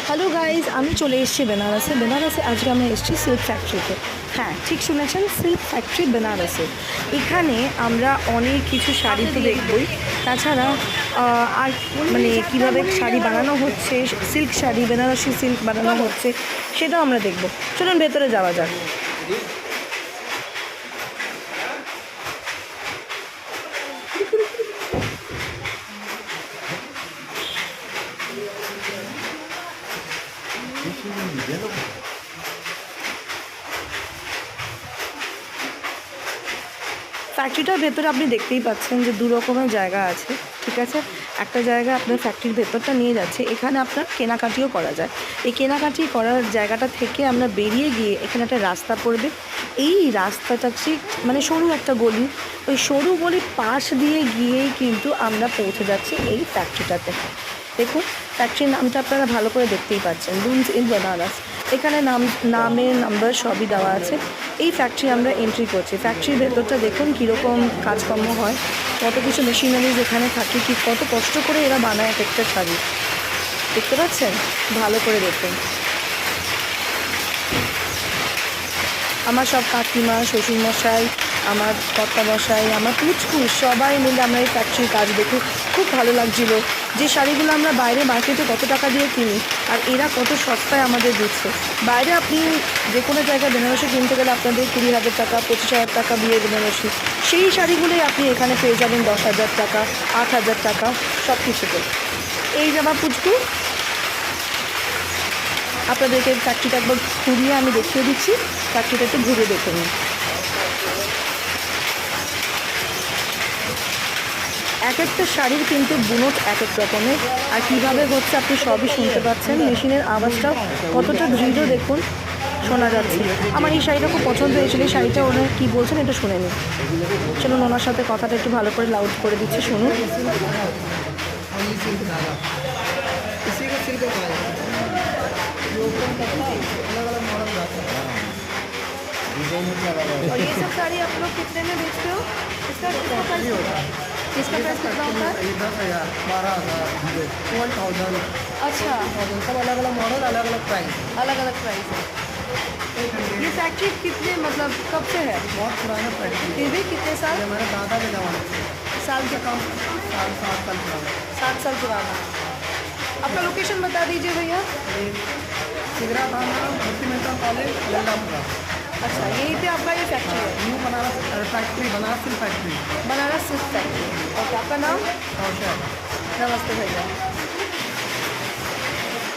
Hello guys, আমি চলে এসেছি বেনারসে আজকে আমরা এসেছি সিল্ক ফ্যাক্টরিতে। হ্যাঁ, ঠিক শুনেছেন, সিল্ক ফ্যাক্টরি বেনারসে। এখানে আমরা অনেক কিছু শাড়ি তো দেখবই, তাছাড়া আর মানে কীভাবে শাড়ি বানানো হচ্ছে, সিল্ক শাড়ি, বেনারসি সিল্ক বানানো হচ্ছে, সেটাও আমরা দেখব। চলুন ভেতরে যাওয়া যাক। ফ্যাক্টরিটার ভেতরে আপনি দেখতেই পাচ্ছেন যে দু রকমের জায়গা আছে, ঠিক আছে। একটা জায়গা আপনার ফ্যাক্টরির ভেতরটা নিয়ে যাচ্ছে, এখানে আপনার কেনাকাটিও করা যায়। এই কেনাকাটি করার জায়গাটা থেকে আমরা বেরিয়ে গিয়ে এখানে একটা রাস্তা পড়বে। এই রাস্তাটা ঠিক মানে সরু একটা গলি, ওই সরু গলির পাশ দিয়ে গিয়েই কিন্তু আমরা পৌঁছে যাচ্ছি এই ফ্যাক্টরিটাতে। দেখুন, ফ্যাক্টরির নামটা আপনারা ভালো করে দেখতেই পাচ্ছেন, লুন্স ইন বেনারস। এখানে নামের নাম্বার সবই দেওয়া আছে। এই ফ্যাক্টরি আমরা এন্ট্রি করছি। ফ্যাক্টরির ভেতরটা দেখুন কীরকম কাজকর্ম হয়, কত কিছু মেশিনারিজ এখানে থাকে, কি কত কষ্ট করে এরা বানায় এক একটা শাড়ি। দেখতে পাচ্ছেন? ভালো করে দেখুন। আমার সব কাকিমা, শ্বশুরমশাই, আমার কর্তামশাই, আমার পুচকু সবাই মিলে আমরা এই ফ্যাক্টরির কাজ দেখে খুব ভালো লাগছিল। যে শাড়িগুলো আমরা বাইরে মার্কেটে কত টাকা দিয়ে কিনি, আর এরা কত সস্তায় আমাদের দিচ্ছে। বাইরে আপনি যে কোনো জায়গায় বেনারসি কিনতে গেলে আপনাদের 20,000 টাকা, 25,000 টাকা দিয়ে বেনারসি, সেই শাড়িগুলোই আপনি এখানে পেয়ে যাবেন 10,000 টাকা, 8,000 টাকা, সব কিছুতে। এই যে আমার পুচকু, আপনাদেরকে ফ্যাক্টরিটা একবার ঘুরিয়ে আমি দেখিয়ে দিচ্ছি। ফ্যাক্টরিটা একটু ঘুরে দেখে নিন। এক একটা শাড়ির কিন্তু বুনট এক এক রকমের, আর কীভাবে হচ্ছে আপনি সবই শুনতে পাচ্ছেন। মেশিনের আওয়াজটাও কতটা দৃঢ় দেখুন, শোনা যাচ্ছে। আমার এই শাড়িটা খুব পছন্দ হয়েছিল। এই শাড়িটা ওনারা কী বলছেন এটা শুনে নিন। চলুন ওনার সাথে কথাটা একটু ভালো করে লাউড করে দিচ্ছি, শুনুন। और ये सब साड़ी आप लोग कितने में बेचते हो? इसका कितना प्राइस होगा? इसका प्राइस कितना होता है? 10,000, 12,000, 1,000। अच्छा, सब अलग अलग मॉडल, अलग अलग प्राइस। अलग अलग प्राइस है। ये फैक्ट्री कितने मतलब कब से है? बहुत पुराना फैक्ट्री है। फिर भी कितने ये साल? हमारे दादा के ज़माने से साल के कम? 7 साल पुराना। 7 साल पुराना। आपका लोकेशन बता दीजिए भैया। सिगरा थाना, भक्ति मेहता कॉलेज, लल्लापुरा। अच्छा, यहीं पे आपका ये फैक्ट्री है? New Banaras factory, Banaras silk factory. Banaras silk factory. और आपका नाम? कौशल। नमस्ते भैया।